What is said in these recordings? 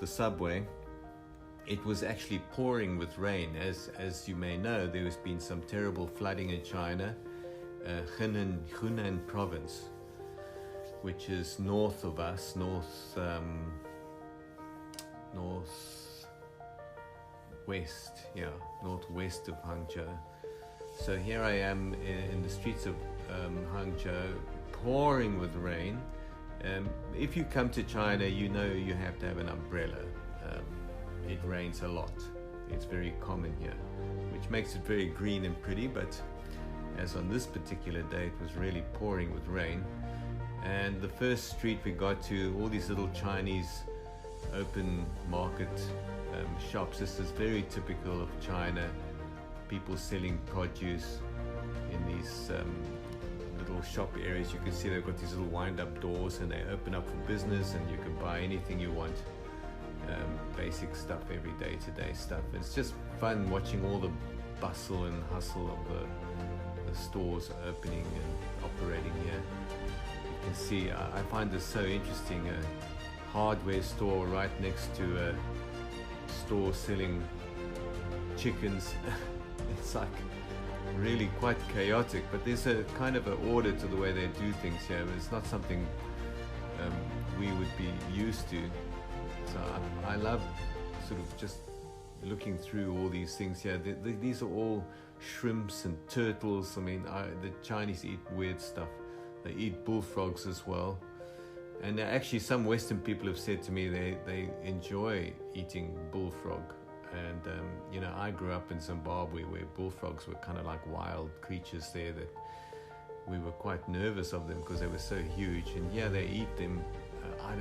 the subway, it was actually pouring with rain. As you may know, there has been some terrible flooding in China, Hunan province, which is north of us, northwest. Northwest of Hangzhou. So here I am in the streets of Hangzhou, pouring with rain. If you come to China, you know you have to have an umbrella. It rains a lot. It's very common here, which makes it very green and pretty, but as on this particular day, it was really pouring with rain. And the first street we got to, all these little Chinese open market shops. This is very typical of China. People selling produce in these little shop areas. You can see they've got these little wind-up doors, and they open up for business, and you can buy anything you want. Basic stuff, everyday today stuff. It's just fun watching all the bustle and hustle of the stores opening and operating here. You can see, I find this so interesting, a hardware store right next to a store selling chickens. It's like really quite chaotic, but there's a kind of an order to the way they do things here. It's not something we would be used to. So I love sort of just looking through all these things here. These are all shrimps and turtles. I mean, the Chinese eat weird stuff. They eat bullfrogs as well. And actually some Western people have said to me they enjoy eating bullfrog. And I grew up in Zimbabwe, where bullfrogs were kind of like wild creatures there, that we were quite nervous of them because they were so huge. And yeah, they eat them. I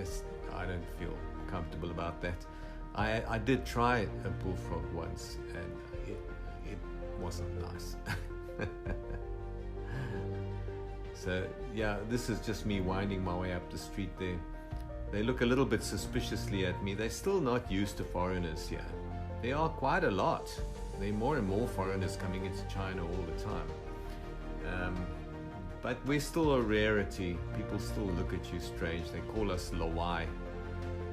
don't feel comfortable about that. I did try a bullfrog once, and it wasn't nice. So yeah, this is just me winding my way up the street there. They look a little bit suspiciously at me. They're still not used to foreigners here. There are quite a lot. There are more and more foreigners coming into China all the time. But we're still a rarity. People still look at you strange. They call us Lawai,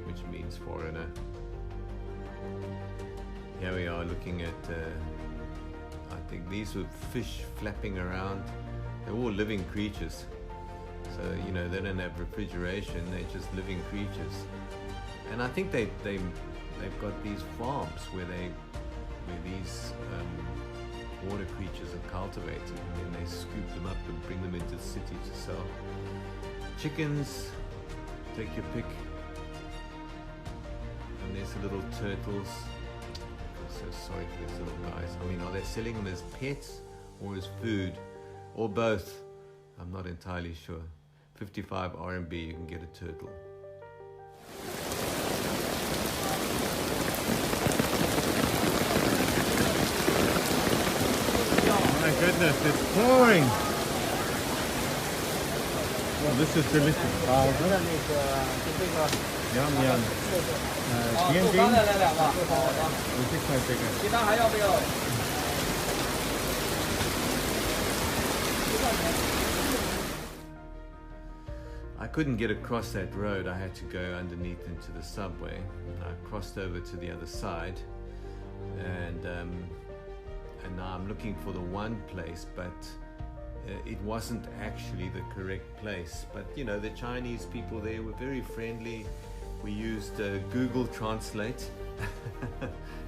which means foreigner. Here we are looking at, I think these were fish flapping around. They're all living creatures. So, they don't have refrigeration. They're just living creatures. And I think they've got these farms where these water creatures are cultivated, and then they scoop them up and bring them into the city to sell. Chickens, take your pick. And there's the little turtles. I'm so sorry for these little guys. I mean, are they selling them as pets or as food, or both? I'm not entirely sure. 55 RMB, you can get a turtle. My goodness, it's pouring. Well, this is delicious. Yum, yum. 天津50块这个。I couldn't get across that road. I had to go underneath into the subway. I crossed over to the other side, and now I'm looking for the one place, but it wasn't actually the correct place. But the Chinese people there were very friendly. We used Google Translate.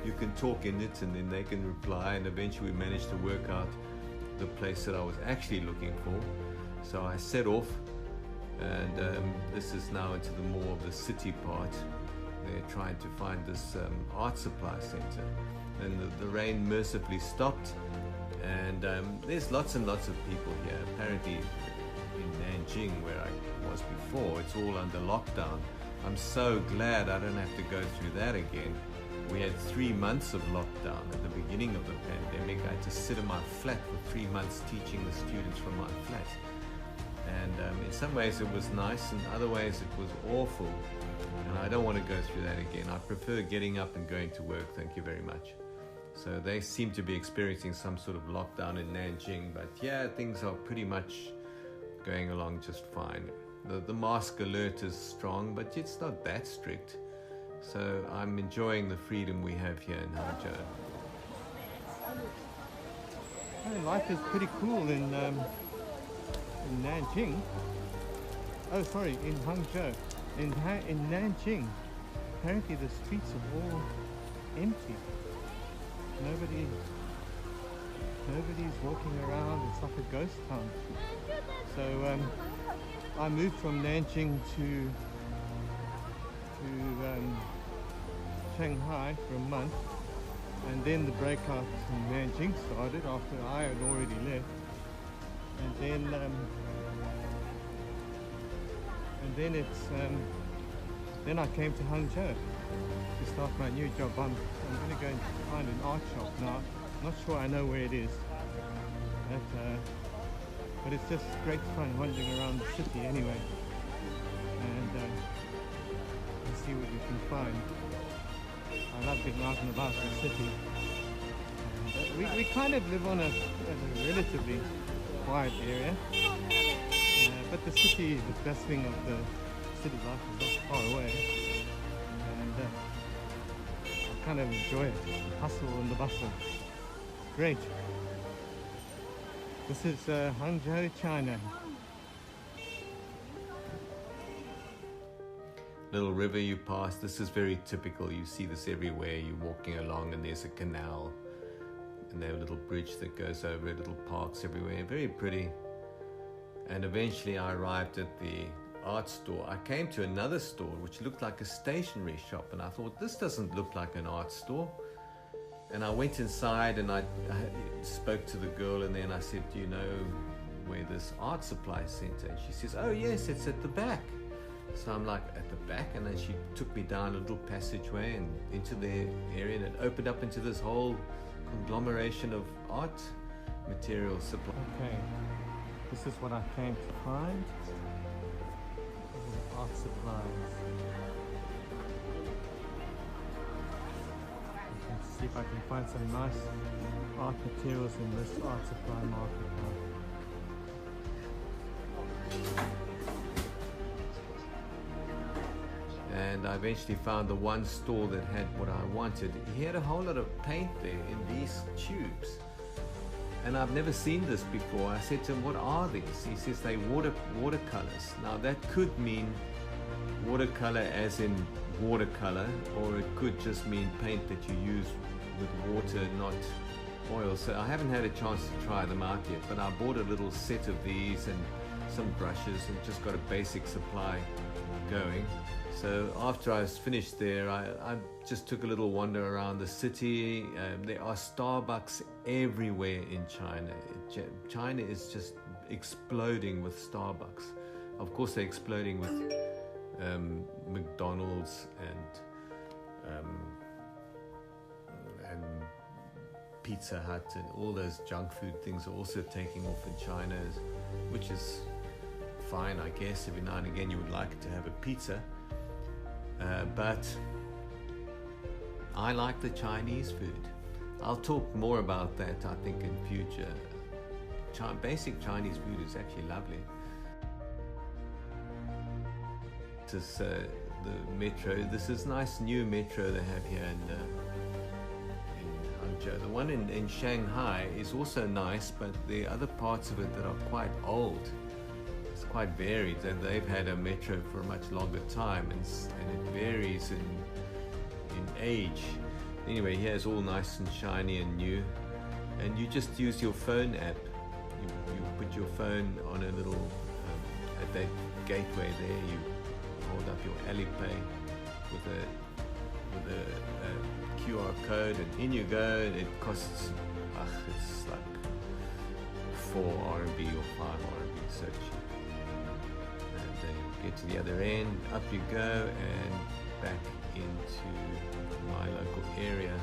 You can talk in it, and then they can reply, and eventually we managed to work out the place that I was actually looking for. So I set off, and this is now into the more of the city part. They're trying to find this art supply center, and the rain mercifully stopped, and there's lots and lots of people here. Apparently in Nanjing, where I was before, it's all under lockdown. I'm so glad I don't have to go through that again. We had 3 months of lockdown at the beginning of the pandemic. I had to sit in my flat for 3 months teaching the students from my flat. And in some ways it was nice, and other ways it was awful. And I don't want to go through that again. I prefer getting up and going to work, thank you very much. So they seem to be experiencing some sort of lockdown in Nanjing, but yeah, things are pretty much going along just fine. The mask alert is strong, but it's not that strict. So I'm enjoying the freedom we have here in Hangzhou. Life is pretty cool in Nanjing. Oh, sorry, in Hangzhou. In Nanjing, apparently the streets are all empty. Nobody's walking around. It's like a ghost town. So I moved from Nanjing to Shanghai for a month, and then the breakout in Nanjing started after I had already left, and then I came to Hangzhou to start my new job. I'm going to go and find an art shop now. I'm not sure I know where it is, but it's just great fun wandering around the city anyway, and see what we can find. I love being out and about in the city. And, we kind of live on a relatively quiet area, but the city, the bustling of the city life is not far away, and I kind of enjoy it, the hustle and the bustle. Great. This is Hangzhou, China. Little river you pass. This is very typical. You see this everywhere. You're walking along and there's a canal, and there's a little bridge that goes over it, little parks everywhere. Very pretty. And eventually I arrived at the art store. I came to another store which looked like a stationery shop, and I thought, this doesn't look like an art store. And I went inside and I spoke to the girl, and then I said, do you know where this art supply center? And she says, oh yes, it's at the back. So I'm like, at the back? And then she took me down a little passageway and into the area, and it opened up into this whole conglomeration of art material supply. Okay, this is what I came to find. Art supplies. Let's see if I can find some nice art materials in this art supply market now. And I eventually found the one store that had what I wanted. He had a whole lot of paint there in these tubes, and I've never seen this before. I said to him, what are these? He says they watercolors. Now that could mean watercolor as in watercolor, or it could just mean paint that you use with water, not oil. So I haven't had a chance to try them out yet, but I bought a little set of these and some brushes and just got a basic supply going. So after I was finished there, I just took a little wander around the city. There are Starbucks everywhere in China. China is just exploding with Starbucks. Of course, they're exploding with McDonald's and Pizza Hut, and all those junk food things are also taking off in China, which is fine, I guess. Every now and again you would like to have a pizza. But I like the Chinese food. I'll talk more about that, I think, in future. Basic Chinese food is actually lovely. This is the metro. This is nice new metro they have here in Hangzhou. The one in Shanghai is also nice, but there are other parts of it that are quite old. It's quite varied, and they've had a metro for a much longer time, and it varies in age. Anyway, here it's all nice and shiny and new, and you just use your phone app. You put your phone on a little at that gateway there. You hold up your Alipay with a QR code, and in you go. And it costs it's like 4 RMB or 5 RMB, so cheap. Get to the other end, up you go, and back into my local area,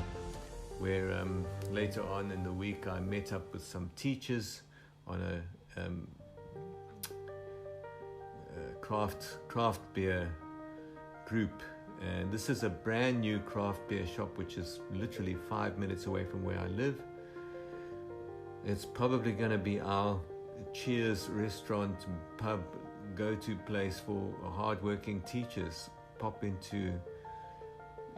where later on in the week I met up with some teachers on a craft beer group. And this is a brand new craft beer shop which is literally 5 minutes away from where I live. It's probably going to be our Cheers restaurant, pub, go-to place for hard-working teachers. Pop into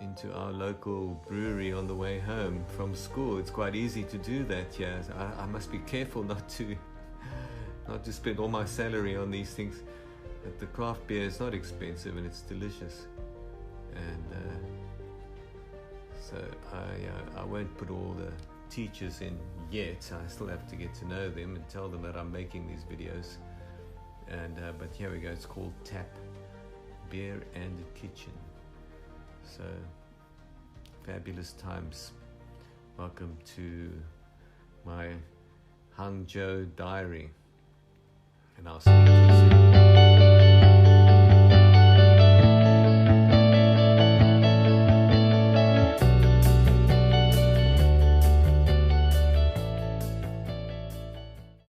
into our local brewery on the way home from school. It's quite easy to do that. Yeah, I must be careful not to spend all my salary on these things. But the craft beer is not expensive and it's delicious. And so I won't put all the teachers in yet. I still have to get to know them and tell them that I'm making these videos. And but here we go. It's called Tap Beer and Kitchen. So fabulous times. Welcome to my Hangzhou diary, and I'll speak to you soon.